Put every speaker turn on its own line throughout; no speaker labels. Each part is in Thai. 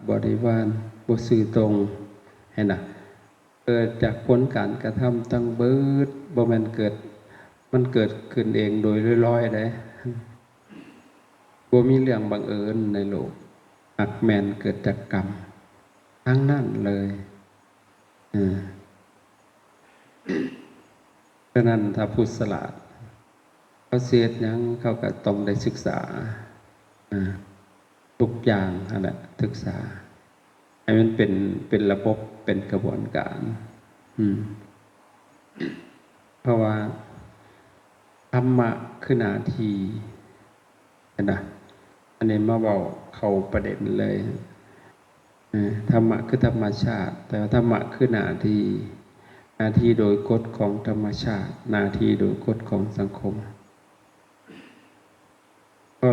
บริวารบ่ซื่อตรงให้น่ะเกิดจากผลการกระทำตั้งเบิดบ่แม่นมันเกิดขึ้นเองโดยลอยๆได้บ่มีเรื่องบังเอิญในโลกหักแม่นเกิดจากกรรมทั้งนั้นเลยเพราะนั้นถ้าพุทธศาสนาเขาเสียดยังเขาก็ต้องได้ศึกษาทุกอย่างนั่นแหละศึกษาให้มันเป็นระบบเป็นกระบวนการเพราะว่าธรรมะคือหน้าที่นะอันนี้มาบอกเข้าประเด็นเลยธรรมะคือธรรมชาติแต่ธรรมะคือหน้าที่โดยกฎของธรรมชาติหน้าที่โดยกฎของสังคมเพราะ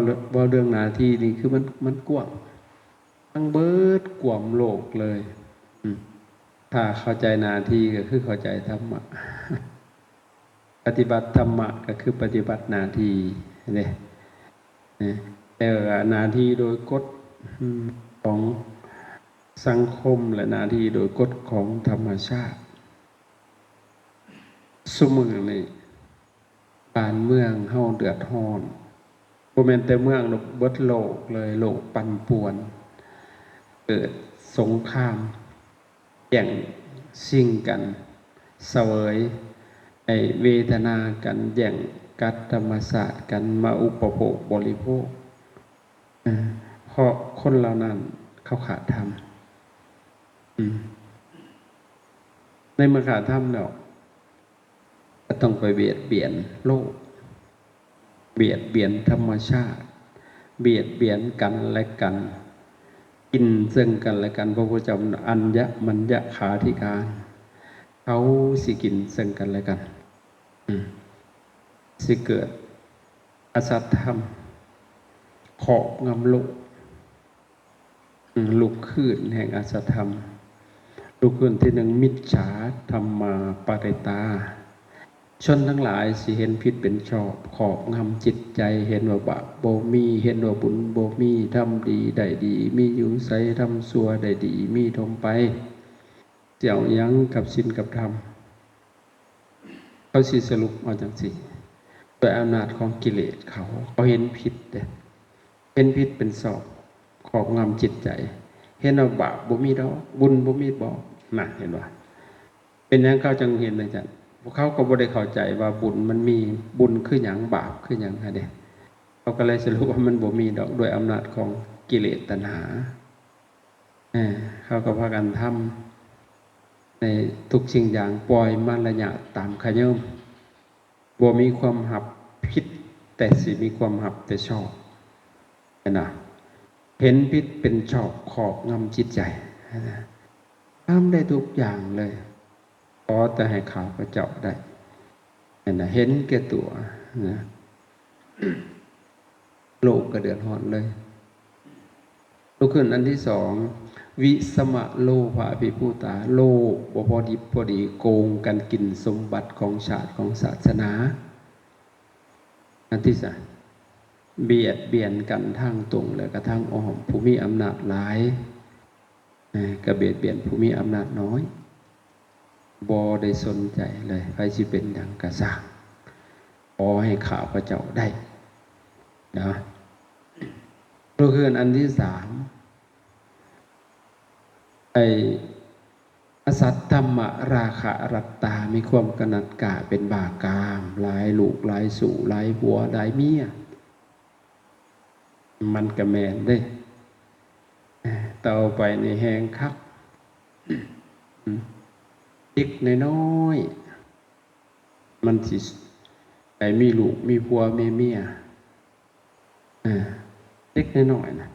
เรื่องหน้าที่นี่คือมันกว้างทั้งเบิดกว้างโลกเลยถ้าเข้าใจหน้าที่ก็คือเข้าใจธรรมะปฏิบัติธรรมะก็คือปฏิบัติหน้าที่เนี่ยแต่หน้าที่โดยกฎของสังคมและหน้าที่โดยกฎของธรรมชาติสมือนี่บ้านเมืองเฮาเดือดร้อนบ่แม่นแต่เมืองเบิดโลกเลยโลกปั่นป่วนเกิดสงครามแย่งชิงกันเสวยเวทนากันแย่งกัดธรรมศาสตร์กันมาอุปโภคบริโภคเพราะคนเหล่านั้นเขาขาดธรรมในเมื่อขาดธรรมแล้วก็ต้องไปเบียดเบียนโลกเบียดเบียนธรรมชาติเบียดเบียนกันและกันกินซึ่งกันและกันพระพุทธเจ้าอัญญมัญญขาธิการเขาสิกินซึ่งกันและกันสิเกิดอสัตธรรมขอบงำโลกลุกขึ้นแห่งอสัตธรรมลุกขึ้นที่หนึ่งมิจฉาธรรมาปริตาชนทั้งหลายสิเห็นผิดเป็นชอบขอบงำจิตใจเห็นว่าบาปบ่มีเห็นว่าบุญบ่มีทำดีได้ดีมีอยู่ไสทำชั่วได้ดีมีทมไปเจียวยั้งกับศีลกับธรรมเขาสิสรุปเอาจังสิด้วยอำนาจของกิเลสเขาเห็นผิดเห็นผิดเป็นสอบขอบงำจิตใจเห็นว่าบาปบ่มีดอกบุญบ่มีบอกน่ะเห็นว่าเป็นอย่างเขาจังเห็นเลยจ้ะเขาก็บ่ได้เข้าใจว่าบุญมันมีบุญคือหยังบาปคือหยังค่ะเด้เขาก็เลยสรุปว่ามันบ่มีดอกด้วยอำนาจของกิเลสตัณหาเขาก็พากันทำในทุกสิ่งอย่างปล่อยมันระยะตามขย่มบ่มีความหับผิดแต่สิมีความหับแต่ชอบนะเห็นผิดเป็นชอบขอบงำจิตใจทำได้ทุกอย่างเลยขอแต่ให้ข้าพเจ้าได้เห็นแก่ตัวนะโลกก็เดือดร้อนเลยลุกขึ้นอันที่สองวิสมะโลภะภิภูตาโลกบ่พอดีพอดีโกงกันกินสมบัติของชาติของศาสนาอันที่สามเบียดเบียนกันทางตรงและกระทั่งอ้อมผู้มีอำนาจหลายก็เบียดเบียนผู้มีอำนาจน้อยบ่ได้สนใจเลยใครสิเป็นอย่างกระซ่างขอให้ข้าพเจ้าได้นะก็คืออันที่สามอสัตธรรมราคะรัตตามีความกนัดกะเป็นบากามหลายลูกหลายสู่หลายผัวหลายเมียมันกระแมนได้ต่อไปในแหงคักเด็กน้อยมันสิมีลูกมีผัวมีเมียเด็กน้อยนะ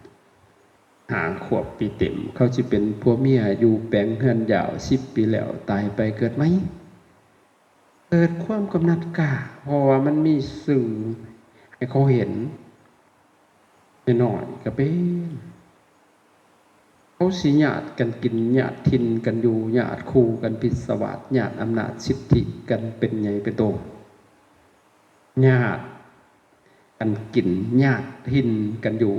หาขวบปีเต็มเขาจะเป็นผัวเมียอยู่แปลงเฮือนยาว10 ปีแล้วตายไปเกิดไหมเกิดความกำนัดกะเพราะว่ามันมีสื่อให้เขาเห็นน้อยก็เป็นเขาสิญาติกันกินญาติทินกันอยู่ญาติคู่กันพิศวาสญาติอำนาจสิทธิกันเป็นใหญ่เป็นโตญาติกันกินญาติทินกันอยู่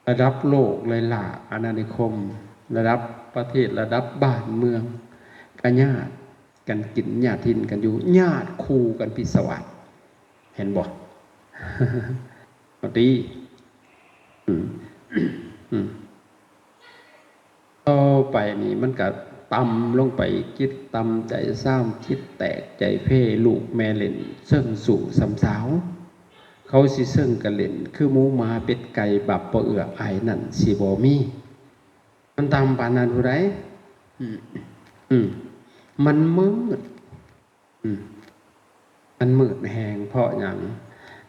ระดับโลกเลยล่ะอาณานิคมระดับประเทศระดับบ้านเมืองกันญาติกันกินญาติทินกันอยู่ญาติคู่กันพิศวาสเห็นบ่ดีต่อไปนี่มันก็ต่ำลงไปคิดต่ำใจซ้ำคิดแตกใจเพ่ลูกแม่เล่นเสิ่งสู่สำสาวเขาสิเสิ่งกันเล่นคือหมูหมาเป็ดไก่บับปะเอือไอนั่นสิบ่มีมันตามปานนั้นผู้ใดมันมืดมันมืดแหงเพราะอย่าง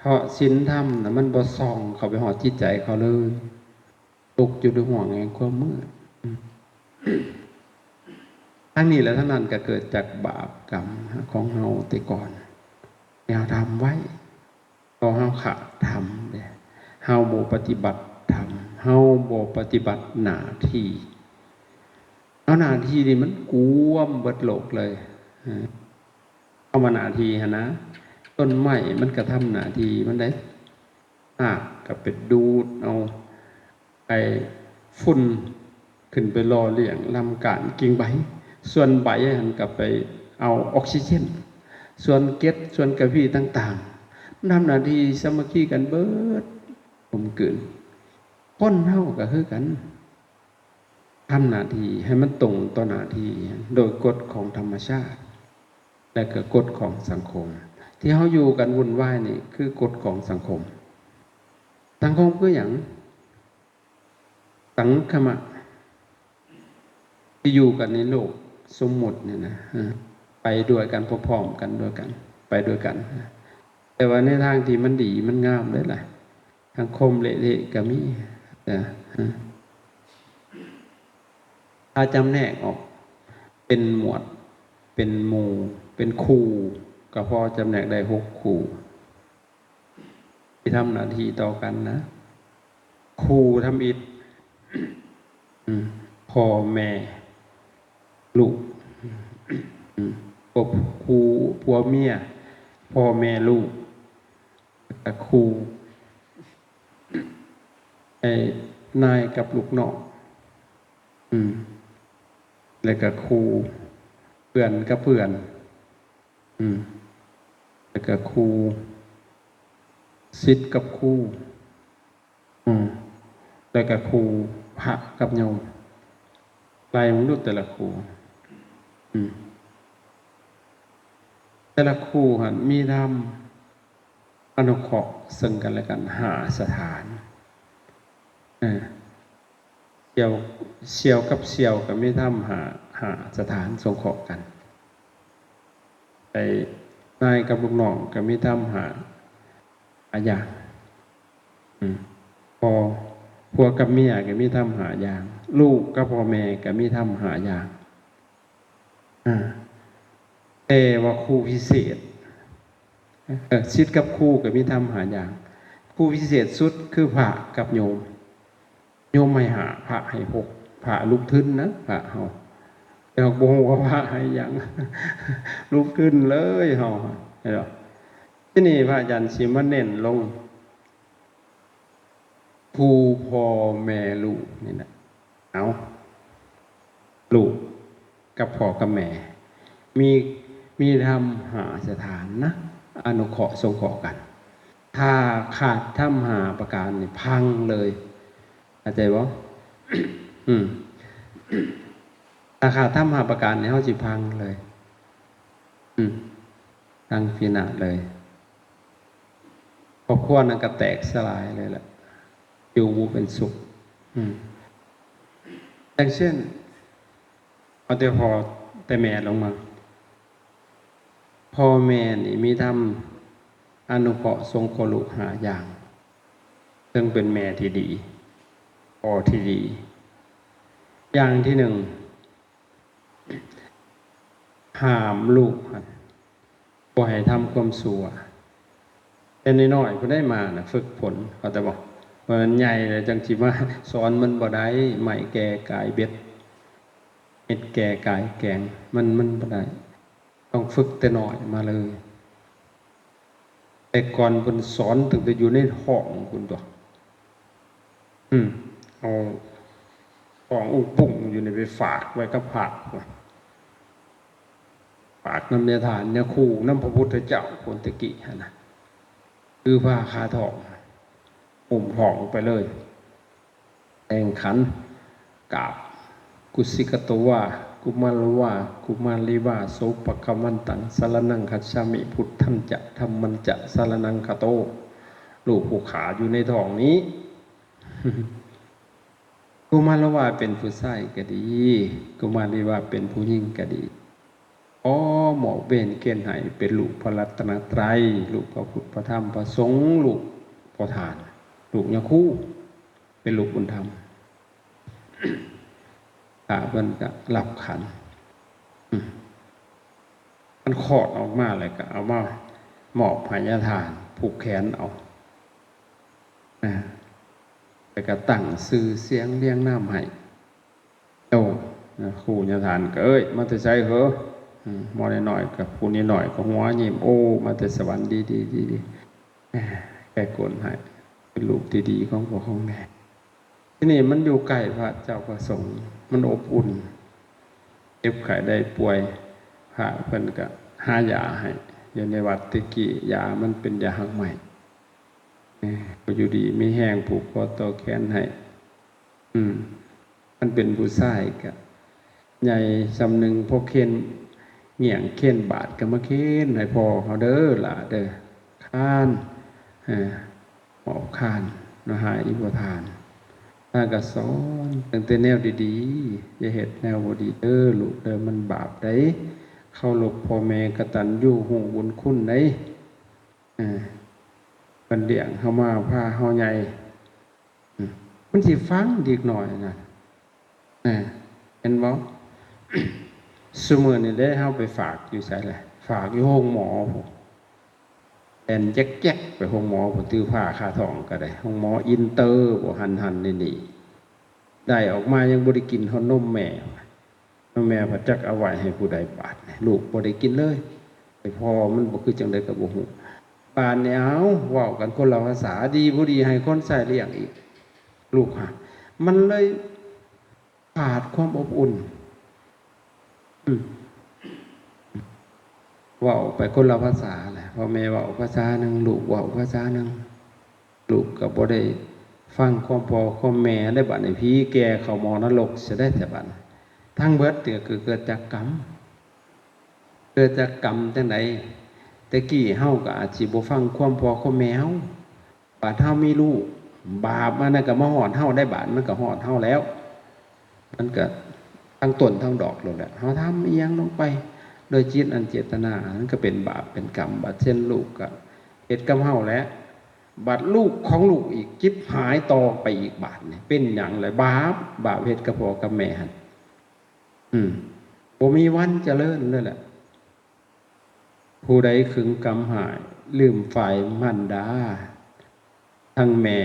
เพราะศีลธรรมนะมันบ่ส่องเข้าไปหอดจิตใจเขาเลยตกอยู่ในห่วงแห่งความมืดทั้งนี้และทั้งนั้นก็เกิดจากบาปกรรมของเฮาแต่ก่อนแนวทำไว้พอเฮาขาดทำเนี่ยเฮาบ่ปฏิบัติธรรมเฮาบ่ปฏิบัติหน้าที่เอาหน้าที่นี่มันกวมเบิดโลกเลยเอามาหน้าที่ฮะนะต้นไม้มันก็ทำหน้าที่มันได้ก็ไปดูดเอาไอ้ฝุ่นขึ้นไปรอเลี้ยงลำการกิ่งใบส่วนใบมันก็ไปเอาออกซิเจนส่วนเกล็ดส่วนกระพี้ต่างๆทำหน้าที่สามัคคีกันเบิดผมเกินคนเฮาก็คือกันทำหน้าที่ให้มันตรงต่อหน้าที่โดยกฎของธรรมชาติและก็กฎของสังคมที่เขาอยู่กันวุ่นวายนี่คือกฎของสังคมสังคมคืออย่างสังคมะที่อยู่กันในโลกสมมุติเนี่ยนะไปด้วยกันพร้อมๆกันด้วยกันไปด้วยกันแต่ว่าในทางที่มันดีมันงามได้แหละสังคมเละๆก็มีถ้าจำแนกออกเป็นหมวดเป็นหมู่เป็นคู่ก็พอจำแนกได้6คู่ที่ทำหน้าที่ต่อกันนะคู่ทำอิฐพ่อแม่ลูกคู่ผัวเมียพ่อแม่ลูกคู่นายกับลูกน้องแล้วก็คู่เพื่อนกับเพื่อนแล้วก็คู่ศิษย์กับคู่แล้วก็คู่พระกับโยมไล่มนุษย์แต่ละคู่แต่ละคู่หันมีธรรมอนุเคราะห์ซึ่งกันและกันหาสถานเสี่ยวกับเสี่ยวกับมีธรรมหาสถานสงเคราะห์กันไอ้นายกับลูกน้องกับมีธรรมหาอย่างพอผัวกับเมียก็มีธรรมหาอย่างลูกกับพ่อแม่ก็มีธรรมหาอย่างแต่ว่าครูพิเศษชิดกับครูก็มีธรรมหาอย่างครูพิเศษสุดคือพระกับโยมไม่หาพระให้พระลุกขึ้นนะพระเฮาแต่โบว่าพระให้อย่างลุกขึ้นเลยเฮาเห็นหรอที่นี่พระอาจารย์สิมาเน้นลงผู้พ่อแม่ลูกนี่นะเอาลูกกับพ่อกับแม่มีธรรมหาสถานนะอนุเคราะห์สงเคราะห์กันถ้าขาดธรรมหาประการนี่พังเลยเข้าใจบ่ถ้าขาดธรรมหาประการนี่เฮาสิพังเลยพังพินาศเลยครอบครัวนั้นก็แตกสลายเลยแหละอยู่บ่เป็นสุขอย่างเช่นเอาแต่พ่อแต่แม่ลงมาพ่อแม่นี่มีธรรมอนุเคราะห์สงเคราะห์ลูกหาอย่างซึ่งเป็นแม่ที่ดีพ่อที่ดีอย่างที่หนึ่งห้ามลูกบ่ให้ทำความชั่วแต่น้อยๆก็ได้มานะฝึกฝนเขาแต่บอกมันใหญ่เลยจังสิมาสอนมันบ่ได้ใหม่แก่กายเบ็ดเม็ดแก่กายแกงมันบ่ได้ต้องฝึกแต่น้อยมาเลยแต่ก่อนเพิ่นสอนตั้งแต่อยู่ในห้องคุณตัว เอาของอุปุ่งอยู่ในไปฝากไว้กับผักฝากน้ำเนทานเนี่ยคู่น้ำพระพุทธเจ้าคนตะกี้นะคือผ้าคาทองอุ่มทองไปเลยแองขันกาบกุสิกตวากุมารวากุมารีวาโสปกมันตังสารนังคัจฉามิพุทธันจะธรรมันจะสารนังคโตลูกผูกขาอยู่ในท้องนี้ กุมารวาเป็นผู้ชายก็ดีกุมารีวาเป็นผู้หญิงก็ดีหมอเบนเกณฑ์ให้เป็นลูกพระรัตนตรัยลูกพระพุทธพระธรรมพระสงฆ์ลูกพระทานลูกยาคู่เป็นลูกบุญธรรมตาเพิ่นก็หลับขันมันขอดออกมาเลยก็เอามาหมอบพญาทานผูกแขนเอาแต่ก็ตั้งสื่อเสียงเลี้ยงน้ำให้ครูญาทานก็มาแต่ใจเหรอมอนิหน่อยกับผู้นี้หน่อยก็หัวยิ้มมาแต่สวรรค์ดีแก่กลให้เป็นลูกดีๆของพ่อของแม่ที่นี่มันอยู่ใกล้พระเจ้าประสงค์มันอบอุ่นเจ็บไข้ได้ป่วยพระเพิ่นก็หายาให้อยู่ในวัดตะกี้ยามันเป็นยาหักใหม่ก็อยู่ดีมีแห้งผูกคอต่อแขนให้มันเป็นผู้ชายก็ใหญ่สำนึงพวกเคนเหงี่ยงเคนบาทก็มาเคนให้พ่อเขาเด้อล่ะเด้อข้านหมอบข้านนะหายอุปทานถ้าก็สอนตั้งแต่แนวดีๆอย่าเฮ็ดแนวบ่ดีเด้อลูกเด้อมันบาปได้เข้าหลบพ่อแม่กตัญญูฮู้บุญคุณได้มันเลี้ยงเฮามาพาเฮาใหญ่มันสิฟังดีหน่อยนะเห็นบ่ซุมื้อนี้ได้เฮาไปฝากอยู่ไสล่ะฝากอยู่โรงหมอพุ่นแอนแจ๊กๆไปโรงหมอพุ่นตื้อผ้าคาทองก็ได้โรงหมออินเตอร์บ่หันๆนี่ได้ออกมายังบ่ได้กินฮอดนมแม่แม่พระจักเอาไว้ให้ผู้ใดบาดลูกบ่ได้กินเลยไปพอมันบ่คือจังได๋ก็บ่ฮู้ปานนี้เอาเว้ากันคนละภาษาดีบ่ดีให้คนใส่เลี้ยงอีกลูกมันเลยขาดความอบอุ่นเว้าไปคนละภาษาแหละพ่อแม่เว้าภาษาหนึ่งลูกเว้าภาษาหนึ่งลูกก็บ่ได้ฟังความพ่อความแม่ได้บัดนี้พี่แก่เข้ามอนรกสิได้แต่บัดทั้งเบิดเนี่ยคือเกิดจากกรรมจังได๋แต่กี้เฮาก็อาจสิบ่ฟังความพ่อความแม่เฮาบาดเฮามีลูกบาปมันน่ะก็มาฮอดเฮาได้บาดมันก็ฮอดเฮาแล้วมันก็ทั้งต้นทั้งดอกเลยแหละเฮาทำอีหยังลงไปโดยจิตอันเจตนานั้นก็เป็นบาปเป็นกรรมบาดเช่นลูกก็เฮ็ดกับเฮาแล้วบาดลูกของลูกอีกจิบหายต่อไปอีกบาดนี่เป็นหยังเลยบาปเฮ็ดกับพ่อกับแม่หั่นบ่มีวันเจริญเลยแหละผู้ใดขึงกรรมหายลืมฝ่ายมารดาทั้งแม่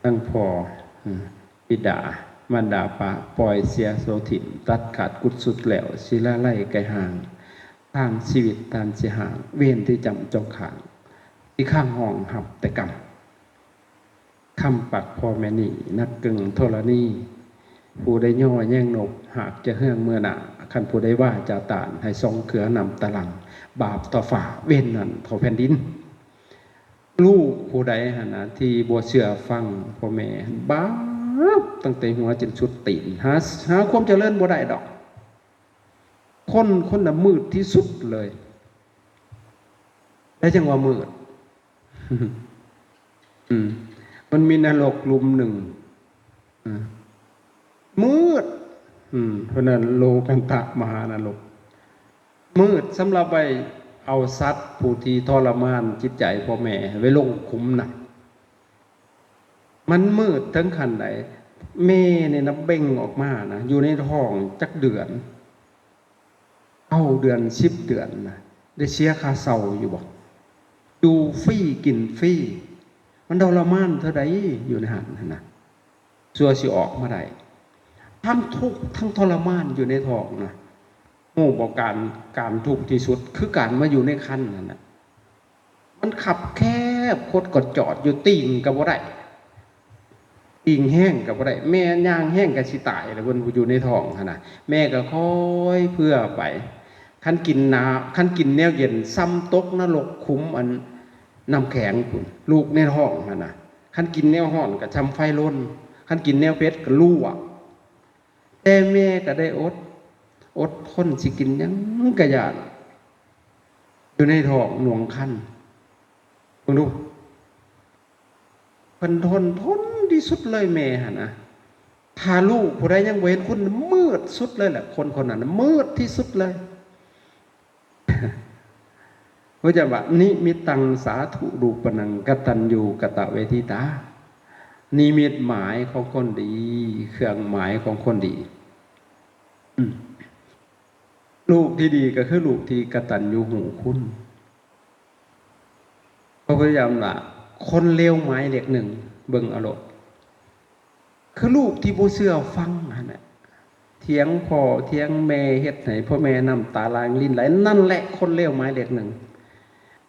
ทั้งพ่อบิดามารดาปะปล่อยเสียโสถิ่นตัดขาดกุศสุดแล้วศิลาไล่ไกลห่างทางชีวิตตานสิห่างเว้นที่จำจองขางที่ข้างห้องหับแต่กรรมคำปักพ่อแม่นี่นักกึ่งโทรณีผู้ได้ย่อแย่งนกหากจะเฮืองเมื่อหนาคันผู้ได้ว่าจะตานให้ทรงเขือนำตะลังบาปต่อฝ่าเว้นนั่นเท่าแผ่นดินลูกผู้ใดที่บัวเชื่อฟังพ่อแม่บ้าตั้งแต่หัวจนสุดตีนหาความเจริญบ่ได้ดอกคนน่ะมืดที่สุดเลยแล้วจังว่ามืด มันมีนรกลุมหนึ่งมืดเพราะนั้นโลกันตะมหานรกมืดสำหรับไปเอาสัตว์ผู้ที่ทรมานจิตใจพ่อแม่ไว้ลงขุมหนักมันมืดทั้งขันไหนแม่เนี่ยนะเบ่งออกมานะอยู่ในท้องจักเดือนเดือน10 เดือนนะได้เสียค่าเศร้าอยู่บอกดูฟรีกินฟรีมันทรมานเท่าใดอยู่ในหันนะชัวสิออกมาได้ทั้งทุกข์ทั้งทรมานอยู่ในท้องนะโอ้บอกการทุกข์ที่สุดคือการมาอยู่ในคันนั่นนะมันขับแคบโคตรกดจอดอยู่ตีนกับว่าได้ อิงแห้งกับบ่ได้แม่ย่างแห้งกับสิตายแล้วเพิ่นอยู่ในท้องหั่นน่ะแม่ก็ค่อยเพื่อไปคันกินคันกินแนวเย็นซ้ำตกนรกคุ้มอันน้ำแข็งพุ่นลูกในท้องหั่นน่ะคันกินแนวร้อนก็ชำไฟล้นคันกินแนวเผ็ดก็ลวกแต่แม่ก็ได้อดทนสิกินหยังก็ย่านอยู่ในท้องหน่วงคันเพิ่นดูเพิ่นทนที่สุดเลยแม่หั่นนะถ้าลูกผู้ใดยังบ่เห็นคุณมืดสุดเลยแหละคนนั้นมืดที่สุดเลยเพราะจะว่านิมิตังสาธุรูปนังกตัญญูกตเวทิตานิมิตหมายของคนดีเครื่องหมายของคนดีลูกที่ดีก็คือลูกที่กตัญญูหูคุณพยายามละคนเลวหมายเลขหนึ่งเบิ่งเอารมณ์คือลูกที่บ่เชื่อฟังนั่นแหละเถียงพ่อเถียงแม่เฮ็ดให้พ่อแม่น้ำตาลางลิ้นไหลนั่นแหละคนเลวหมายเลขหนึ่ง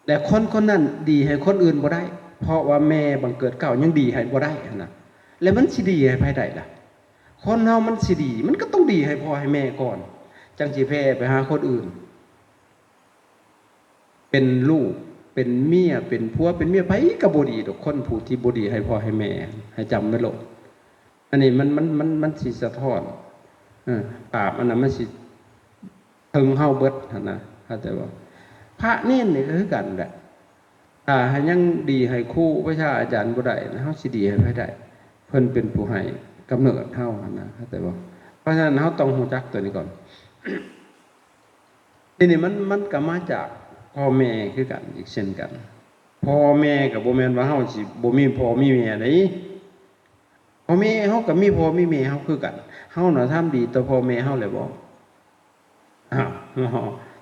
แต่คนนั้นดีให้คนอื่นบ่ได้เพราะว่าแม่บังเกิดเก่ายังดีให้บ่ได้นะแล้วมันสิดีให้ไผได้ล่ะคนเฮามันสิดีมันก็ต้องดีให้พ่อให้แม่ก่อนจังสิแพ้ไปหาคนอื่นเป็นลูกเป็นเมียเป็นผัวเป็นเมียไผก็บ่ดีดอกคนผู้ที่บ่ดีให้พ่อให้แม่ให้จำไว้โลดอันนี้มันสิสะท้อนปราบอันนั้นมันสิถึงเฮาเบิดหั่นนะเข้าใจบ่พระเน้นนี่ก็คือกันแหละถ้าให้ยังดีให้ครูวิชาอาจารย์บ่ได้เฮาสิดีให้ไผได้เพิ่นเป็นผู้ให้กำเนิดเฮาหั่นนะเข้าใจบ่เพราะฉะนั้นเฮาต้องรู้จักตัวนี้ก่อนทีนี้มันก็มาจากพ่อแม่คือกันอีกเช่นกันพ่อแม่ก็บ่แม่นว่าเฮาสิบ่มีพ่อมีแม่ได้พ่อแม่เฮาก็มีพ่อมีแม่เฮาคือกันเฮาน่ะทำดีต่อพ่อแม่เฮาแล้วบ่อ้าว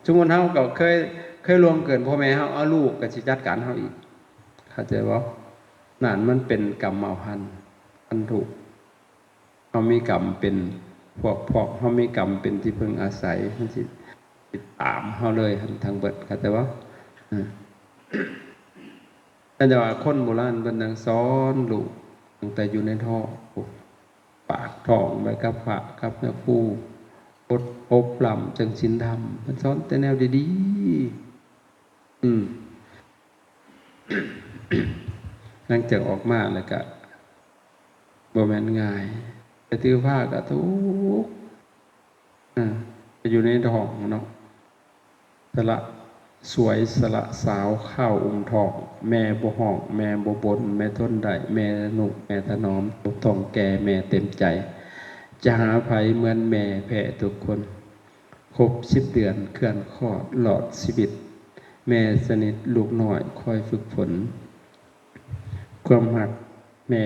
สมมุติเฮาก็เคยล่วงเกินพ่อแม่เฮาเอาลูกก็สิจัดการเฮาอีกเข้าใจบ่นั่นมันเป็นกรรมพันธุ์พันธุเฮามีกรรมเป็นพวกเฮามีกรรมเป็นที่พึ่งอาศัยมันสิติดตามเฮาเลยทางเบิดเข้าใจบ่แต่ว่าคนโบราณเพิ่นยังสอนลูกตั้งแต่อยู่ในท้องปากท้องไว้กับพระกับแม่ครูอบรมจังศีลธรรมมันสอนแต่แนวดีหลังจากออกมาแล้วก็บ่แม่นง่ายแต่ถือผ้าก็ทุกข์ไปอยู่ในท้องเนาะสละสวยสละสาวข้าวองค์ทองแม่บ่ห้องแม่บ่บนแม่ทนได้แม่นุกแม่ถนอมตุกทองแก่แม่เต็มใจจะหาไผเหมือนแม่แผ่ทุกคนครบ10 เดือนเคลื่อนคลอดหลอดชีวิตแม่สนิทลูกน้อยคอยฝึกฝนความหักแม่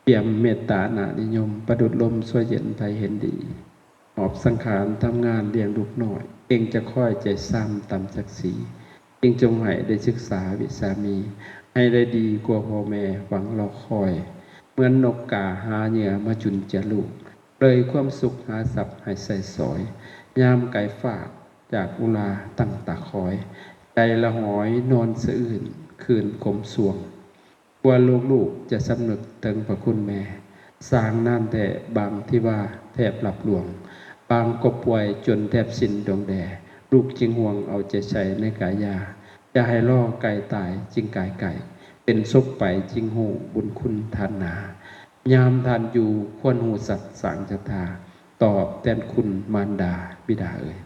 เปี่ยมเมตตาหนานิยมประดุจลมช่วยเย็นไผเห็นดีหอบสังขารทำงานเลี้ยงลูกน้อยเองจะค่อยใจซ้ำตามศักดิ์ศรีเองจงให้ได้ศึกษาวิสามีให้ได้ดีกว่าพ่อแม่หวังรอคอยเหมือนนกกาหาเหยื่อมาจุนจะลูกเลยความสุขหาสับให้ใส่สอยยามไก่ฝากจากอุลาตั้งตาคอยใจละหอยนอนสะอื่นคืนขมสวงกว่าลูกจะสำนึกถึงพระคุณแม่สร้างน้ำแต่บางที่ว่าแทบหลับหลวงบางก็ป่วยจนแทบสิ้นดวงแดลูกจึงห่วงเอาใจใส่ในกายาจะให้ล่อไก่ตายจึงกายไก่เป็นซบไปจึงหูบุญคุณทานนายามทานอยู่ควรหูสัตว์สังจตาตอบแทนคุณมารดาบิดาเอ่ย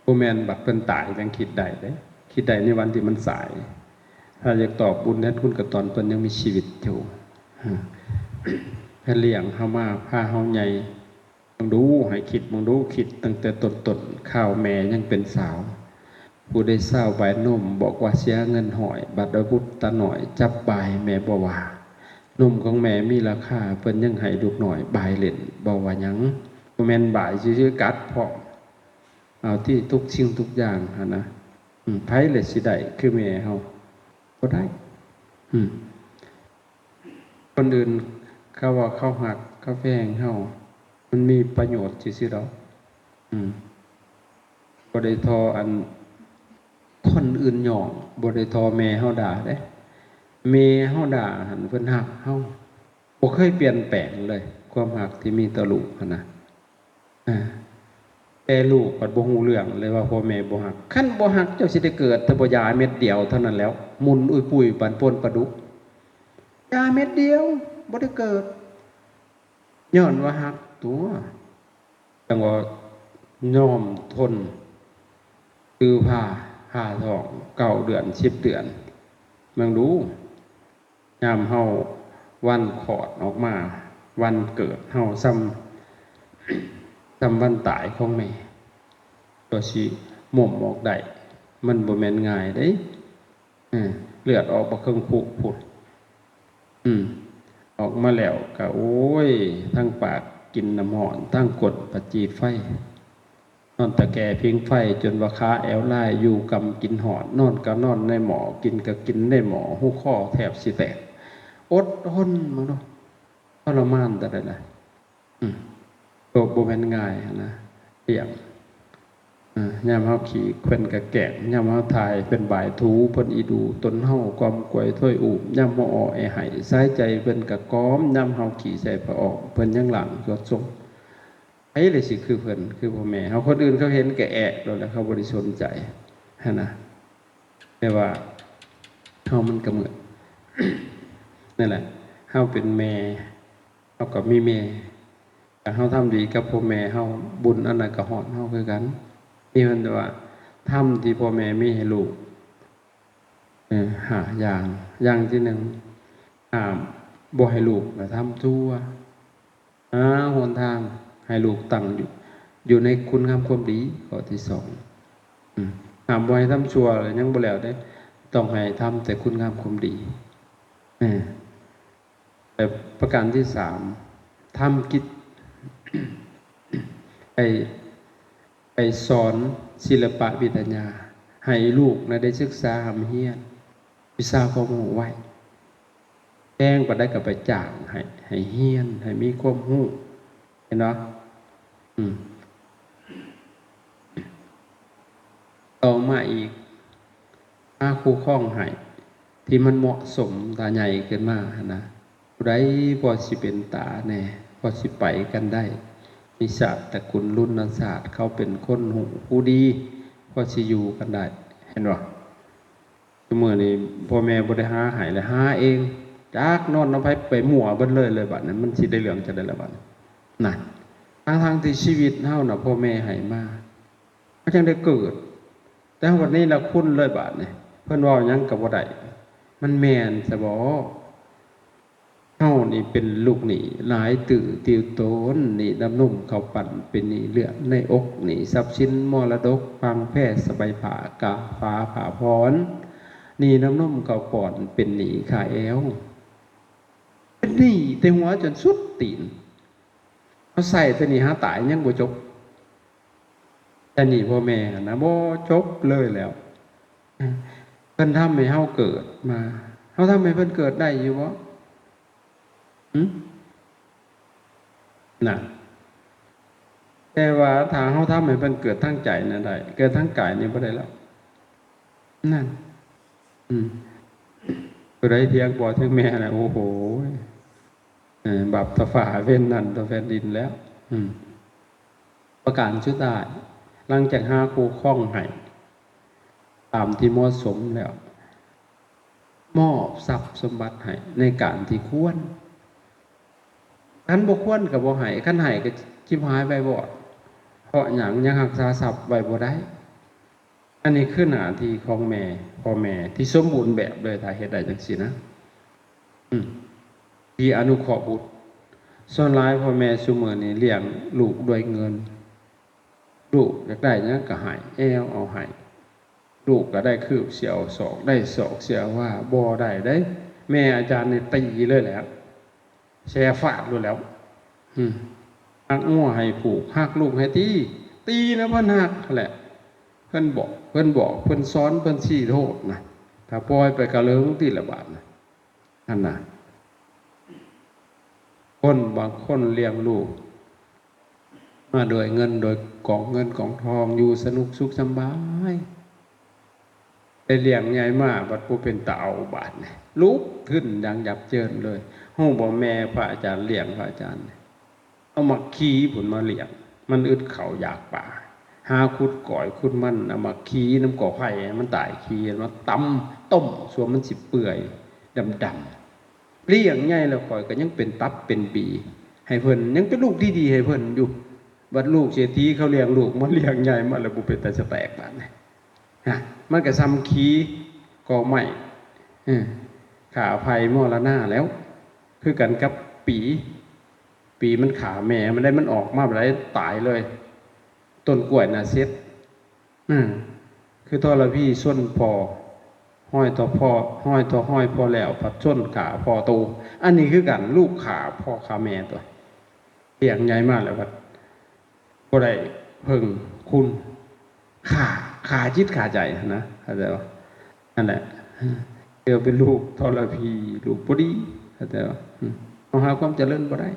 โอแมนบัดเป็นตายยังคิดได้เด้คิดได้ในวันที่มันสายถ้าอยากตอบบุญแทนคุณกับตอนเพิ่นยังมีชีวิตอยู่ให้เลี้ยงเฮามาพาเฮาใหญ่มึงดูให้คิดมึงดูคิดตั้งแต่ต้นข้าวแม่ยังเป็นสาวผู้ได้เศร้าใบนมบอกว่าเสียเงินหอยบัดบุตรตาหน่อยจับใบแม่บ่ว่านมของแม่มีราคาเพิ่นยังให้ลูกหน่อยบายเล่นบ่ว่าหยังบ่แม่นบายซื่อๆกัดพร้อมเอาที่ทุกสิ่งทุกอย่างหั่นนะไผเลยสิได้คือแม่เฮาบ่ได้คนอื่นเขาว่าเขาหักเขาแพงเฮามันมีประโยชน์ซื่อๆดอกบ่ได้ทออันคนอื่นหยองบ่ได้ทอแม่เฮาด่าเด้ เมเฮาด่าหันเพิ่นฮักเฮาบ่เคยเปลี่ยนแปลงเลยความฮักที่มีต่อลูกหั่นน่ะแต่ลูกก็บ่ฮู้เรื่องเลยว่าพ่อแม่บ่ฮักคันบ่ฮักเจ้าสิได้เกิดแต่บ่ยาเม็ดเดียวเท่านั้นแล้วหมุนอุ้ยปุ้ยปานป่นปลาดุกยาเม็ดเดียวบ่ได้เกิดย้อนว่าฮักตัวจังว่ายอมทนคือผ่าท้อง9 เดือน10 เดือนมึงดูยามเฮาวันคลอดออกมาวันเกิดเฮาซ้ำวันตายของแม่ตัวสิหม่อมออกได้มันบ่แม่นง่ายเด้เลือดออกบ่ครึ่งคุผุดออกมาแล้วก็โอ้ยทั้งปากกินน้ำหอนทั้งกดประจีไฟนอนตะแก่พิงไฟจนว่าขาแอวลายอยู่กำกินหอนนอนก็นอนในหมอกินก็กินในหมอหูข้อแทบสิแตกอดทนมึงเนาะทรมานแต่ใดล่ะตัวบ่แม่นง่ายนะเปียกยามเฮาขี่เพิ่นก็แกะยามเฮาถ่ายเป็นบ่ายถูเพิ่นอีดูตนเฮาความกวยถ้วยอูบยามเฮาอ้อไห้สายใจเพิ่นก็ก้อมยามเฮาขี่ใส่พระออกเพิ่นยังหลังยอดทรงไอ้เลยสิคือเพิ่นคือพ่อแม่เฮาคนอื่นเขาเห็นแก่แอะแล้วเขาบ่ได้สนใจหั่นน่ะแต่ว่าเฮามันก็เหมือน นั่นแหละเฮาเป็นแม่เฮาก็มีแม่แต่เฮาทำดีกับพ่อแม่เฮาบุญอันนั้นก็ฮอดเฮาคือกันนี่มันว่าทำที่พ่อแม่มีให้ลูกหาอย่างที่หนึ่งบ่ให้ลูกทำชั่วหนทางให้ลูกตั้งอยู่ในคุณงามความดีข้อที่สองบ่ให้ทำชั่วเลยยังบ่แล้วได้ต้องให้ทำแต่คุณงามความดีแต่ประการที่สามทำกิจไปสอนศิลปะวิทยาให้ลูกได้ศึกษาหำเฮียนวิชาความรู้ไว้แจ้งไปได้กับไปจ้างให้เฮียนให้มีความรู้เห็นเนาะต่อมาอีกครูข้องให้ที่มันเหมาะสมตาใหญ่ขึ้นมานะผู้ใดพอสิเป็นตาแน่พอสิไปกันได้มีศาสตร์ตระกูลรุ่นศาสตร์เขาเป็นคนหูผู้ดีพอสิอยู่กันได้เห็นบ่ทุกมื้อนี้พ่อแม่บ่ได้หาให้เลยหาเองจักนอนเอาไปมั่วเบิดเลยบัดนั้นมันสิได้เรื่องจะได้ละบัดนั่นทางที่ชีวิตเฮาน่ะพ่อแม่ให้มามันจังได้เกิดแต่วันนี้เราคุ้นเลยบัดนี้เพิ่นเว้าหยังก็บ่ได้มันแม่นซะบ่เฮานี่เป็นลูกหนี้หลายตื่อติวโตนนี่น้ำนมเขาปั่นเป็นหนี้เลือดในอกนี่ทรัพย์สินมรดกฟังแพทย์สบายผากาฟ้าผ่าพรนี่น้ำนมเขาป่อนเป็นหนี้ขาแอวเป็นหนี้แต่หัวจนสุดตีนเขาใส่แต่นี่หาตายยังบ่จบแต่นี่พ่อแม่นะบ่จบเลยแล้วเพิ่นทำให้เฮาเกิดมาเฮาทำให้เพิ่นเกิดได้อยู่บ่น่ะแต่ว่าถ้าเฮาทำให้เพิ่นเกิดทั้งใจน่ะได้เกิดทั้งกายนี่บ่ได้แล้วนั่นผู้ใดเถียงพ่อเถียงแม่น่ะโอ้โหบาปตะฝ่าเว้นนั่นตะแผ่นดินแล้วประการสุดท้ายหลังจากหาครูข้องให้ตามที่เหมาะสมแล้วมอบทรัพย์สมบัติให้ในการที่ควรคันบ่ควรก็บ่ให้คันให้ก็ชิบหายไปบ่เพราะหยังยังรักษาทรัพย์ไว้บ่ได้อันนี้คือหน้าที่ของแม่พ่อแม่ที่สมบูรณ์แบบเลยถ้าเฮ็ดได้จังซี่นะที่อนุเคราะห์บุตรส่วนหลายพ่อแม่ซุมื้อนี้เลี้ยงลูกด้วยเงินลูกอยากได้หยังก็ให้เอาให้ลูกก็ได้คืบเสียวศอกได้ศอกเสียว่าบ่ได้เด้แม่อาจารย์นี่ตีเลยแหละแชร์ฟาดด้วยแล้วหักงัวให้ผูกหักลูกให้ตีนะเพิ่นหักแหละเพิ่นบอกเพิ่นสอนเพิ่นชี้โทษนะถ้าปล่อยไปกะเลิงติละบาดนะนั่นน่ะคนบางคนเลี้ยงลูกมาโดยเงินโดยกองเงินกองทองอยู่สนุกสุขสบาย ได้เลี้ยงใหญ่มากบัดผู้เป็นตาเอาบาดเนี่ยลุกขึ้นดังยับเจินเลยห้องบ่แม่พระอาจารย์เลี้ยงพระอาจารย์เอามาขี้ผลมาเลี้ยงมันอึดเข่าอยากป่าหาคุดก่อยคุดมันเอามาขี้น้ำก่อไผ่มันตายขี้มาตำต้มส่วนมันสิเปื่อยดำๆเลี้ยงใหญ่แล้วก่อยก็ยังเป็นตับเป็นปีให้เพิ่นยังเป็นลูกที่ดีให้เพิ่นอยู่บัดลูกเสียทีเขาเลี้ยงลูกมันเลี้ยงใหญ่มาแล้วบุเป็นแต่จะแตกบาดเนี่ยมันก็ซ้ำขี้ก่อใหม่ขาภัยมรณะแล้วคือกันกับปีมันขาแม่มันได้มันออกมาอะไรตายเลยต้นกล้วยน่ะเซ็ตคือทอละพี่ส้นพอห้อยต่อพ่อห้อยต่อห้อยพอแล้วผัดส้นขาพอโตอันนี้คือกันลูกขาพ่อขาแม่ตัวเลี้ยงใหญ่มากแล้วครับก็ได้เพิ่งคุณขาจิตขาใจนะเข้าใจป่ะนั่นแหละเดี๋ยวเป็นลูกทรพีลูกพอดีเข้าใจป่ะเอาหาความเจริญบ่ได้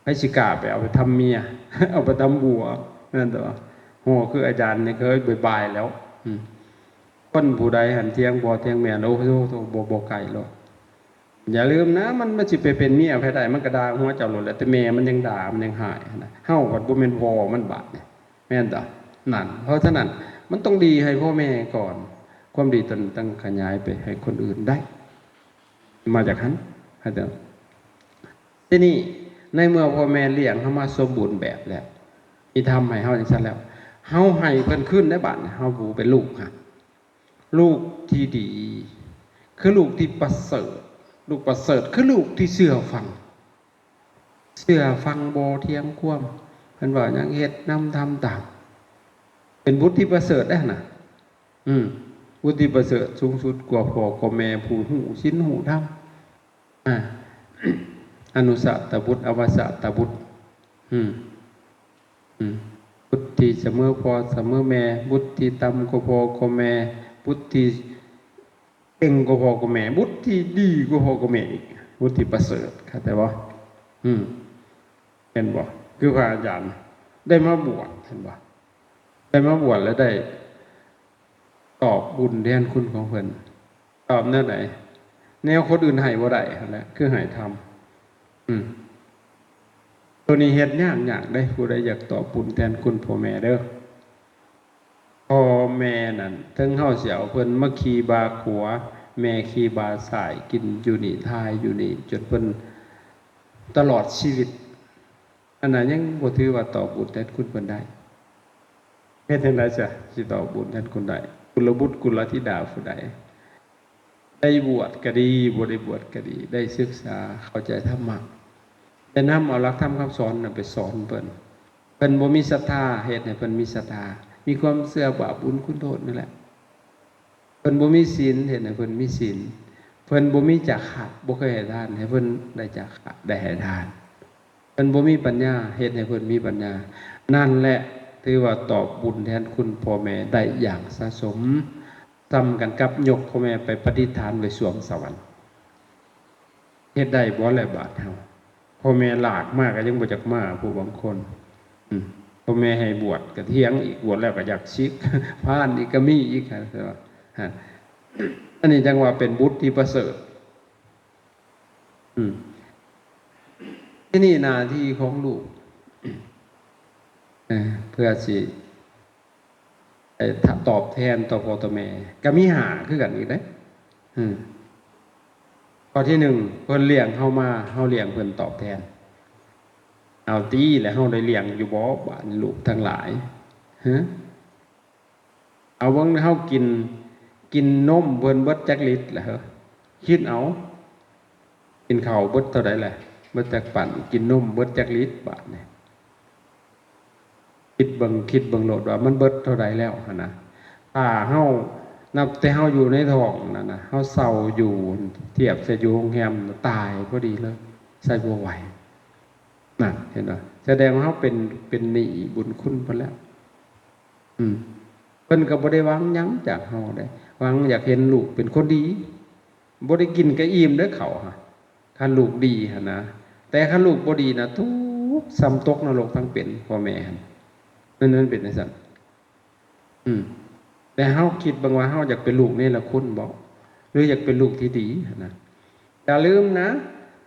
ให้สิกาไปเอาไปทำเมียเอาไปทำบัวนั่นแต่ว่าโหคืออาจารย์เนี่ยเคยบายแล้วคนผู้ใดหันเทียงบ่เทียงแม่โอ้โหบ่ไก่หรอกอย่าลืมนะมันสิไปเป็นเมียภายใดมันกระดาหัวเจ้าหล่นแล้วแต่แม่มันยังด่ามันยังหายนะเฮาก็บ่แม่นวอมันบาดเนี่ยแม่นต่อนั่นเพราะฉะนั้นมันต้องดีให้พ่อแม่ก่อนความดีต้องขยายไปให้คนอื่นได้มาจากนั้นเข้าใจที่นี่ในเมื่อพ่อแม่เลี้ยงเขามาสมบูรณ์แบบแล้วมีทำให้เขาอย่างนั้นแล้วเขาให้เพิ่นขึ้นได้บาดเขาบูเป็นลูกค่ะลูกที่ดีคือลูกที่ประเสริฐลูกประเสริฐคือลูกที่เชื่อฟังโบเทียงคว่ำเพิ่นว่ายังเฮ็ดนำทำตามเป็นบุตรที่ประเสริฐได้น่ะบุตรที่ประเสริฐสูงสุดกว่าพ่อกว่าแม่ผู้หูชิ้นหูธรรมอนุสาตบุตรอวสาตบุตรบุตรที่เสมอพ่อเสมอแม่บุตรที่ต่ำกว่าพ่อกว่าแม่บุตรที่เก่งกว่าพ่อกว่าแม่บุตรที่ดีกว่าพ่อกว่าแม่อีกบุตรที่ประเสริฐเข้าใจบ่เห็นบ่คือพระอาจารย์ได้มาบวชเห็นบ่ได้มาบวชแล้วได้ตอบบุญแทนคุณของเพิ่นตอบแนวไหนแนวคนอื่นให้บ่ได้นั่นแหละคือให้ทำตัวนี้เฮ็ดยากได้ผู้ใดอยากตอบบุญแทนคุณพ่อแม่เด้อพ่อแม่นั่นถึงเฮาสิเอาเพิ่นมาขี่บาขวาแม่ขี่บาซ้ายกินอยู่นี่ทายอยู่นี่จนเพิ่นตลอดชีวิตอันนั้นยังบ่ถือว่าตอบบุญแทนคุณเพิ่นได้เฮ็ดจังได๋ซะสิตอบบุญแทนคุณได้กุลบุตรกุลธิดาผู้ใดได้บวชก็ดีบ่ได้บวชก็ดีได้ศึกษาเข้าใจธรรมะแต่นำเอาหลักธรรมคำสอนไปสอนเพิ่นบ่มีศรัทธาเฮ็ดให้เพิ่นมีศรัทธามีความเชื่อบาปบุญคุณโทษนั่นแหละเพิ่นบ่มีศีลเฮ็ดให้เพิ่นมีศีลเพิ่นบ่มีจาคะบ่เคยให้ทานให้เพิ่นได้จาคะได้ให้ทานเพิ่นบ่มีปัญญาเฮ็ดให้เพิ่นมีปัญญานั่นแหละถือว่าตอบบุญแทนคุณพ่อแม่ได้อย่างสะสมทำกันกับยกพ่อแม่ไปปฏิฐานไว้สวงสวรรค์เฮ็ดได้บ่แลบาดเฮาพ่อแม่หลากมากก็ยังบ่จักมาผู้บางคนพ่อแม่ให้บวชก็เถียงอีกบวชแล้วก็อยากชิกพานอีกก็มีอีกครับอันนี้จังว่าเป็นบุตรที่ประเสริฐที่นี่หน้าที่ของลูกเพื่อสิตอบแทนต่อพ่อต่อแม่ก็มีหาคือกันอีกเด้ข้อที่1เพิ่นเลี้ยงเฮามาเฮาเลี้ยงเพิ่นตอบแทนเอาตีแล้วเฮาได้เลี้ยงอยู่บ่บาดลูกทั้งหลายเอาเบิ่งเฮากินนมเพิ่นเบิดจักลิตรล่ะเหรอคิดเอากินข้าวเบิดเท่าใดแหละเบิดจักปั่นกินนมเบิดจักลิตรบาดนี่คิดเบิ่งโลดว่ามันเบิดเท่าใดแล้วหั่นน่ะถ้าเฮานับแต่เฮาอยู่ในท้องนั่นน่ะเฮาเศร้าอยู่เทียบใส่อยู่โรงแรมตายพอดีเลยใส่บ่ไหวนั่นเห็นบ่แสดงว่าเฮาเป็นหนี้บุญคุณเพิ่นแล้วเพิ่นก็บ่ได้หวังหยังจากเฮาได้หวังอยากเห็นลูกเป็นคนดีบ่ได้กินก็อิ่มเด้อเขาฮะคันลูกดีหั่นนะแต่คันลูกบ่ดีนะทุกข์ซ้ำตกนรกทั้งเป็นพ่อแม่หั่นนั่นเป็นจังซั่น แต่เฮาคิดบางว่าเฮาอยากเป็นลูกนี่ละคุณบ่หรืออยากเป็นลูกที่ดีนะอย่าลืมนะ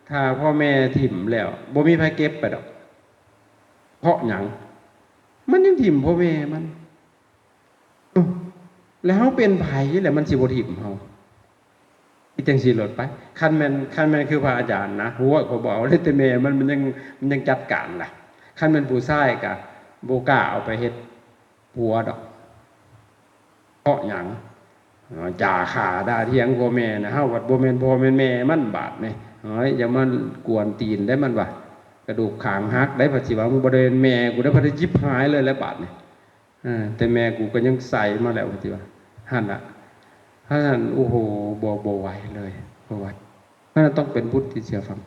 ถ้าพ่อแม่ถิ่มแล้วบ่มีไผเก็บไปดอกเพราะหยังมันยังถิ่มพ่อแม่มันแล้วเฮาเป็นไผแล้วมันสิบ่ถิ่มเฮาที่จังสิหลดไปคันแม่นคือพระอาจารย์นะโอ้ยเขาบอกเลยแต่แม่มันยังจัดการล่ะคันแม่นผู้ชายก็บ่กล้าเอาไปเฮ็ดผัวดอกเพราะหยังจ่าขาด่าเถียงพ่อแม่นะเฮาวัดบ่แม่นพ่อแม่นแม่มันบาดนี่เฮ้ยอย่ามันกวนตีนได้มันว่ากระดูกขางหักได้ผัดสิว่ามึงบ่ได้เป็นแม่กูได้ผัดยิบหายเลยแล้วบาดนี่แต่แม่กูก็ยังใส่มาแล้วผัดสิว่าหั่นล่ะถ้านั้นโอ้โหบ่ไหวเลยบ่ไหวเพราะนั้นต้องเป็นพุทธที่เชื่อฟัง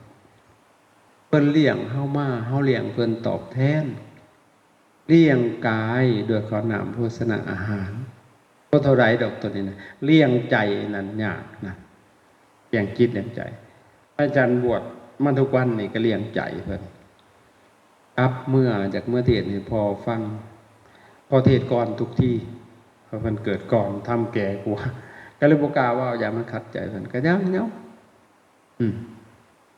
เพิ่นเลี้ยงเฮามาเฮาเลี้ยงเพิ่นตอบแทนเลี้ยงกายด้วยข้าวหนามโภชนะอาหารก็เท่าไรดอกตัวนี้นะเลี้ยงใจนั่นยากนะเลี้ยงจิตเลี้ยงใจอาจารย์บวชมาทุกวันนี่ก็เลี้ยงใจเพิ่นครับเมื่อจากเมื่อเทศนี่พอฟังพอเทศก่อนทุกที่เพราะเพิ่นเกิดก่อนทำแก่กว่าก็เลยบอกกล่าวว่าอย่ามันขัดใจเพิ่นก็ยังเนาะ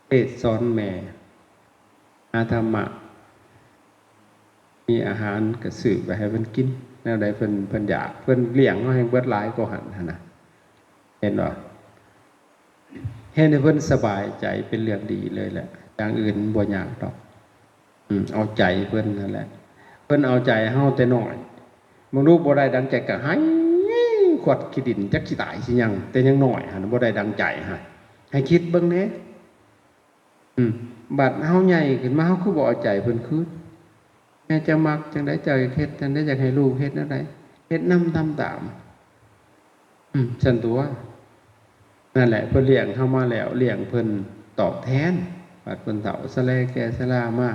เทศสอนแม่อาธรรมะมีอาหารก็ซื้อไปให้เพิ่นกินแนวใดเพิ่นอยากเพิ่นเลี้ยงเฮาให้เบิดหลายกว่าหั่นนะเห็นบ่เฮ็ดให้เพิ่นสบายใจเป็นเรื่องดีเลยแหละอย่างอื่นบ่ยากดอกเอาใจเพิ่นนั่นแหละเพิ่นเอาใจเฮาแต่น้อยบ่รู้บ่ได้ดังใจก็ให้ขวดขี้ดินจักสิตายสิหยังแต่ยังน้อยหั่นบ่ได้ดังใจให้คิดเบิ่งแหน่บัดเฮาใหญ่ขึ้นมาเฮาคือบ่เอาใจเพิ่นคืนแม่จะมักจังได๋เจ้าเฮ็ดจังได๋อยากให้ลูกเฮ็ดแนวใดเฮ็ดนำทำตามฉันตัวนั่นแหละเพิ่นเลี้ยงเฮามาแล้วเลี้ยงเพิ่นตอบแทนบัดเพิ่นเฒ่าซะแลแก่ซะลามา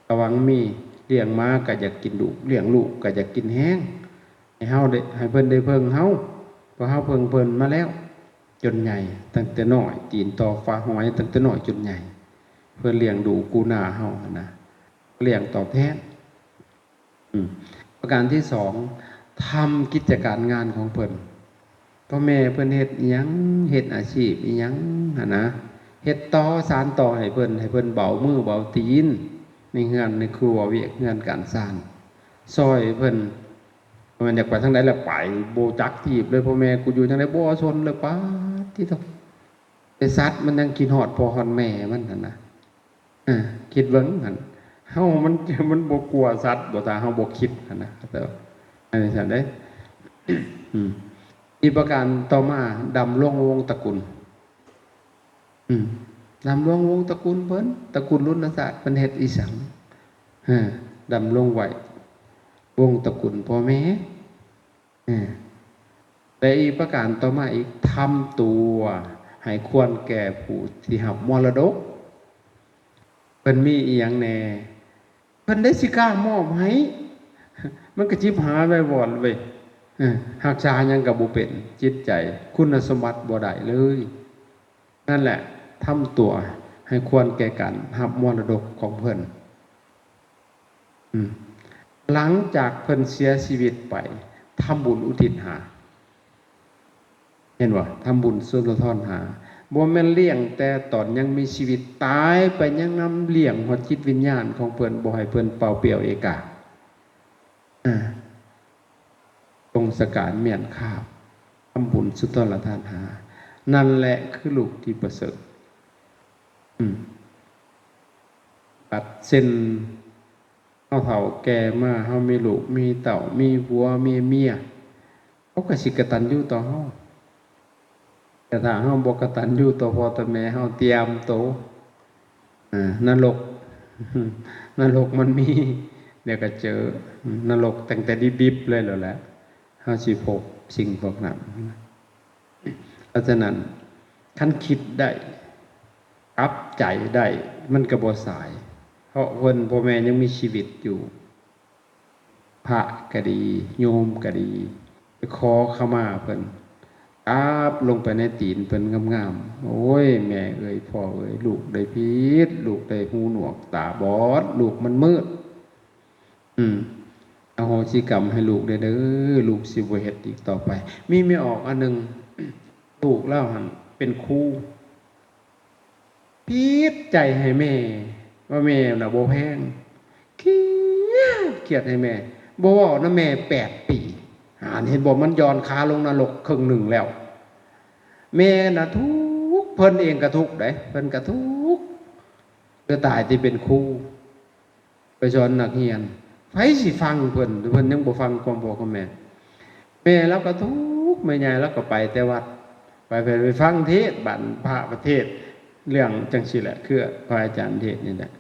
ระวังมีเลี้ยงมาก็อยากกินลูกเลี้ยงลูกก็อยากกินแห้งให้เฮาได้ให้เพิ่นได้เพิ่งเฮาเพราะเฮาเพิ่งเพิ่นมาแล้วจนใหญ่ตั้งแต่น้อยตีนต่อฟ้าหอยตั้งแต่น้อยจนใหญ่เพิ่นเลี้ยงดูกูหน้าเฮานะเลี้ยงตอบแทนประการที่สองทำกิจการงานของเพิ่นพ่อแม่เพิ่นเฮ็ดอิหยังเฮ็ดอาชีพอิหยังนะเฮ็ดต่อสานต่อให้เพิ่นเบามือเบาตีนในงานในครัวเวียกงานการสร้างซอยเพิ่นมันอยากไปทางใดแล้วไปโบจักทีบเลยพ่อแม่กูอยู่ทางใดบ่ชนเลยป้าที่ต้องไอ้สัตว์มันยังกินฮอดพ่อฮอดแม่มันนั่นนะคิดเบิ่งหั่นเฮามันบ่กลัวสัตว์บ่ตาเฮาบ่คิดหั่นนะแต่อันนี้ซั่นเด้อีกประการต่อมาดำรงวงตระกูลดำรงวงตระกูลเพิ่นตระกูลรุ่นศาสตร์เพิ่นเฮ็ดอีสังดำรงไว้วงตระกูลพ่อแม่แต่อีกประการต่อมาอีกทำตัวให้ควรแก่ผู้ที่รับมรดกเพิ่นมีอีหยังแน่เพิ่นได้สิกล้ามอบให้มันก็จิบหายไปบ่อนเว้ยหักษาหยังก็บ่เป็นจิตใจคุณสมบัติบ่ได้เลยนั่นแหละทำตัวให้ควรแก่กันรับมรดกของเพิ่นหลังจากเพิ่นเสียชีวิตไปทำบุญอุทิศหาเห็นบ่ทำบุญสุนทรหาบ่แม่นเลี้ยงแต่ตอนยังมีชีวิตตายไปยังนำเลี้ยงหัวจิตวิญญาณของเพิ่นบ่ให้เพิ่นเป่าเปลี่ยวเอกาตรงสการเมียนข้าวทำบุญสุนทรทานหานั่นแหละคือลูกที่ประเสริฐตัดเส้นเฮาเฒ่าแก่มาเฮามีลูกมีเต่ามีผัวมีเมียเขาก็สิกตัญญูต่อเฮาแต่ถ้าเฮาบ่กตัญญูต่อพ่อต่อแม่เฮาเตรียมโตนรกมันมีเดี๋ยวก็เจอนรกตั้งแต่ดิบๆเลยแล้วแหละเฮาสิพบสิ่งพวกนั้นเพราะฉะนั้นคันคิดได้กลับใจได้มันก็บ่สายเพราะเพิ่นพ่อแม่ยังมีชีวิตอยู่พระก็ดีโยมก็ดีไปขอขมาเพิ่นลงไปในตีนเพิ่นงามๆโอ้ยแม่เอ้ยพ่อเอ้ยลูกได้ผิดลูกได้หูหนวกตาบอดลูกมันมืด อโหสิกรรมให้ลูกเด้อลูกสิบ่เฮ็ดอีกต่อไปมีไม่ออกอันหนึ่งลูกเล่าหันเป็นครูพีดใจให้แม่ว่าแม่น่ะบ่แพงเครียดให้แม่บ่เว้านะแม่8 ปีเห็นบ่มันย้อนขาลงนรกครึ่งหนึ่งแล้วแม่น่ะทุกข์เพิ่นเองก็ทุกข์เด้เพิ่นก็ทุกข์ก็ตายที่เป็นครูไปสอนนักเรียนไผสิฟังเพิ่นยังบ่ฟังความพ่อของแม่แม่แล้วก็ทุกข์แม่ใหญ่แล้วก็ไปแต่วัดไปฟังเทศน์บัดพระประเทศเรื่องจังซี่แหละคือพระอาจารย์เทศนี่แหละ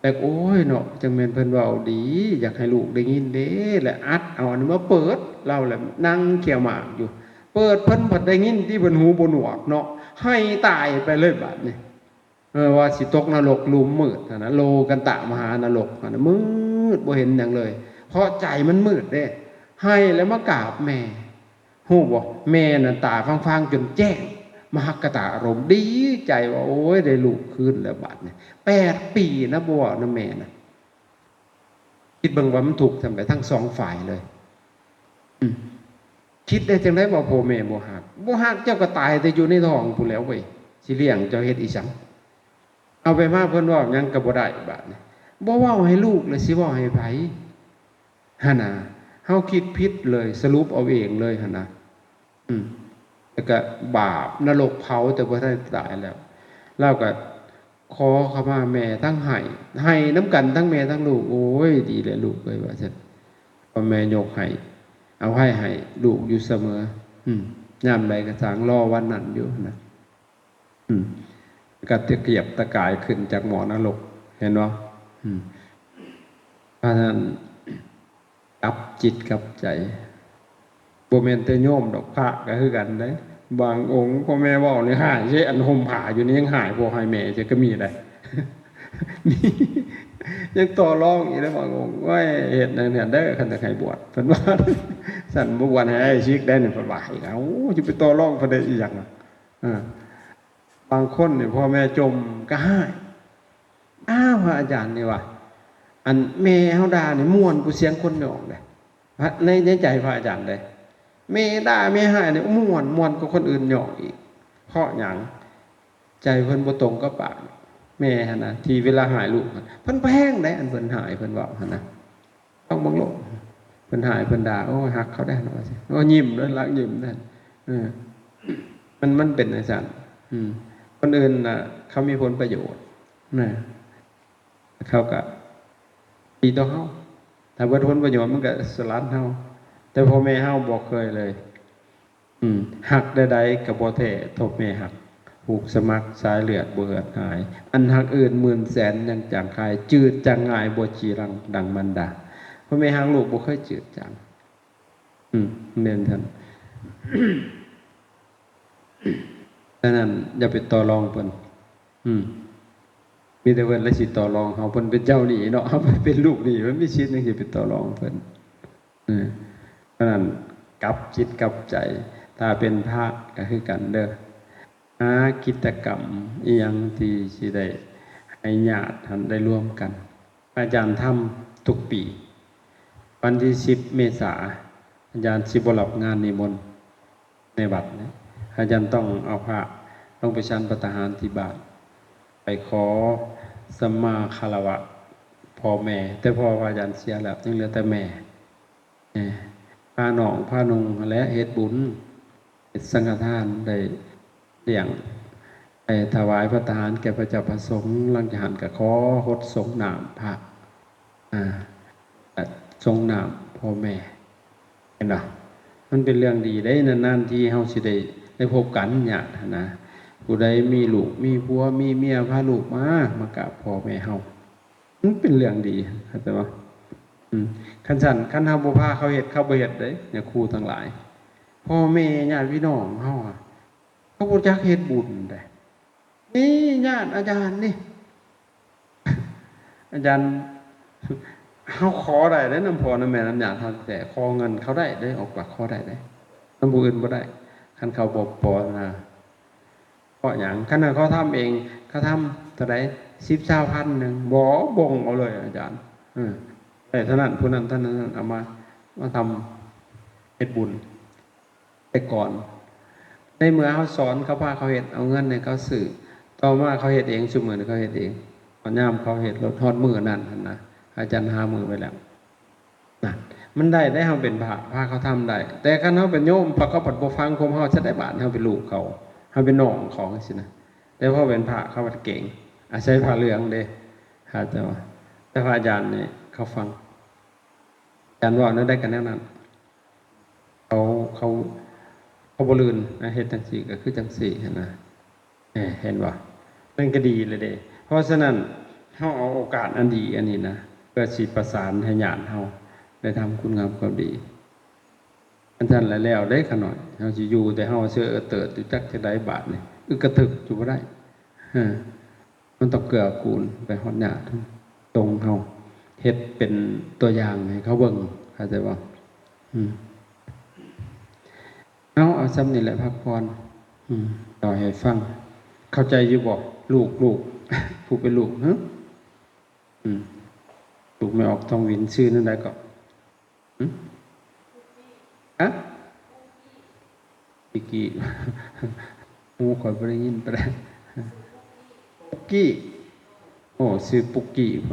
แต่โอ้ยเนาะจังแม่นเพิ่นเว้าดีอยากให้ลูกได้ยินเด้และอัดเอาอันนี้มาเปิดเราแหละนั่งเขี่ยวหมากอยู่เปิดเพิ่นบ่ได้ยินที่เพิ่นหูบ่หนวกเนาะให้ตายไปเลยบัดนี้ว่าสิตกนรกหลุมมืดนะโลกันตะมหานรกนะมืดบ่เห็นหยังเลยเพราะใจมันมืดเด้ให้แล้วมากราบแม่ฮู้บ่แม่น่ะตาฟังๆจนแจ้งมหักกตาอารมณ์ดีใจว่าโอ้ยได้ลูกคืนแล้วบัดนี้8 ปีนะบ่ว่านะแม่นะคิดเบิ่งว่ามันถูกทำไปทั้ง2 ฝ่ายเลยคิดได้จังได๋ว่าพ่อแม่บ่ฮักเจ้าก็ตายแต่อยู่ในท้องพู้นแล้วเว้ยสิเลี้ยงเจ้าเฮ็ดอีสังเอาไปมาเพิ่นว่าหยังก็บ่ได้บัดนี้บ่เว้าให้ลูกเลยสิเว้าให้ไผหั่นน่ะเฮาคิดผิดเลยสรุปเอาเองเลยหั่นน่ะแล้วก็บาปนรกเผาแต่บ่ทันตายแล้วเราก็ขอขมาแม่ทั้งให้น้ำกันทั้งแม่ทั้งลูกโอ้ยดีเลยลูกเอ้ยว่าซั่นพ่อแม่ยกให้เอาให้ลูกอยู่เสมอยามใดก็สร้างรอวันนั้นอยู่นะก็ตะเกียบตะกายขึ้นจากหมอนรกเห็นบ่เพราะฉะนั้นกลับจิตกลับใจบ่แม่นแต่โยมดอกพระก็คือกันเด้บางองค์พ่อแม่เว้านี่หายสิอันห่มผ้าอยู่นี่ยังหายบ่ให้แม่จะก็มีได้มียังต่อรองอีกแล้วบางองค์ว่าเฮ็ดนั่นเนี่ยเด้อคันจะให้บวชเพิ่นว่าสั่นบ่บวชให้ไอ้ชิกได้นี่เพิ่นว่าอีกเอาสิไปต่อรองเพิ่นได้อีหยังบางคนเนี่ยพ่อแม่จมก็ให้พระอาจารย์นี่ว่าอันแม่เฮาด่านี่ม่วนกูเสียงคนหยอกเด้ในใจพระอาจารย์เด้แม่ด่าแม่ให้นี่ม่วนกว่าคนอื่นหยอกอีกเพราะหยังใจเพิ่นบ่ตรงกับปากแม่หั่นน่ะที่เวลาหายลูกเพิ่นแพงได้อันเพิ่นหายเพิ่นเว้าหั่นน่ะต้องบังโลกเพิ่นหายเพิ่นด่าโอ้ฮักเขาได้เนาะสิโอ้ยิ้มด้วยรักยิ้มนั่นมันเป็นจังซั่นคนอื่นน่ะเขามีผลประโยชน์นะเขาก็ดีต่อเฮาถ้าบ่ผลประโยชน์มันก็สลัดเฮาแต่พ่อแม่เฮาบ่เคยเลยหักใดๆก็บ่แท้ทบแม่หักผูกสมัครสายเลือดบ่เหือดหายอันหักอื่นหมื่นแสนยังจางคายจืดจางง่ายบ่จีรังดังมันดาพ่อแม่หักลูกบ่เคยจืดจางเน้นท่านดังนั้นอย่าไปต่อรองเพิ่นมีแต่เพิ่นละสิต่อรองเฮาเพิ่นเป็นเจ้าหนี้เนาะเฮาเป็นลูกหนี้มันมีสิทธิ์จังสิไปต่อรองเพิ่นเพราะนั้นกลับจิตกลับใจถ้าเป็นพระก็คือกันเด้อหากิจกรรมอีหยังที่สิได้ให้ญาติท่านได้ร่วมกันอาจารย์ทำทุกปีวันที่10 เมษายนอาจารย์สิบ่รับงานนิมนต์ในวัดนะอาจารย์ต้องเอาพระต้องไปฉันภัตตาหารที่บ้านไปขอสัมมาคารวะพ่อแม่แต่พ่ออาจารย์เสียแล้วยังเหลือแต่แม่พาน้องพานุ่งและเฮ็ดบุญเฮ็ดสังฆทานได้เลี้ยงถวายภัตตาหารแก่พระเจ้าพระสงฆ์หลังจากหันก็ขอฮดสงน้ำพระสงน้ำพ่อแม่เห็นบ่มันเป็นเรื่องดีได้นานๆที่เฮาสิได้พบกันญาตินะผู้ใดมีลูกมีผัวมีเมียพาลูกมากราบพ่อแม่เฮามันเป็นเรื่องดีเข้าใจบ่คันเฮาบ่พาเขาเฮ็ดเขาบ่เฮ็ดเด้เนี่ยครูทั้งหลายพ่อแม่ญาติพี่น้องเฮาเขาบ่จักเฮ็ดบุญได้นี่ญาติอาจารย์นี่อาจารย์เฮาขอได้เด้นำพ่อนำแม่นำญาติเฮาแต่ขอเงินเขาได้ออกปากขอได้นำผู้อื่นบ่ได้คันเขาบ่ปอนะเพราะหยังคันเขาทำเองเขาทำเท่าใด10-20,000นึงบ่บ่งเอาเลยอาจารย์ แต่ท่านั้นผู้นั้นท่านนั้นเอามาทำเฮ็ดบุญไปก่อนในเมื่อเขาสอนเขาพาเขาเฮ็ดเอาเงินในเขาสื่อต่อมาเขาเฮ็ดเองซุมื้อนี้เขาเฮ็ดเองตอนยามเขาเฮ็ดรถทอดมือนั่นหั่นนะอาจารย์หามือไปแล้วนั่นมันได้เฮาเป็นพระเขาทำได้แต่คันเฮาเป็นโยมพระเขาปัดบ่ฟังคมเฮาจะได้บาทเฮาเป็นลูกเขาเฮาเป็นน้องของสินะแต่พอเป็นพระเขาเก่งอาศัยพระเหลืองเด้หาแต่ว่าแต่พระอาจารย์นี่เขาฟังอาจารย์ว่านั้นได้กันแน่นั้นเขาบ่ลืนเฮ็ดจังซี่ก็คือจังซี่หั่นนะเห็นบ่มันก็ดีเลยเด้เพราะฉะนั้นเฮาเอาโอกาสอันดีอันนี้นะเพื่อสิประสานให้ญาติเฮาได้ทำคุณงามความดีอันท่านแล้วได้ขะหน่อยเฮาสิอยู่แต่เฮาเชื่อเติดอยู่จักจะได้บาทนี่กระถึกอยู่บ่ได้มันต้องเกื้อกูลไปฮอดญาติตรงเฮาเฮ็ดเป็นตัวอย่างให้เขาเบิ่งเข้าใจบ่เอาซ้ำนี่แหละพักผ่อนต่อให้ฟังเข้าใจอยู่บ่ลูกผู้เป็นลูกลูกไม่ออกต้องวินชื่อนั่นได้ก็อะปุกกี้หูคอยบ่ได้ยินไปได้ปุกกี้โอ้ชื่อปุกกี้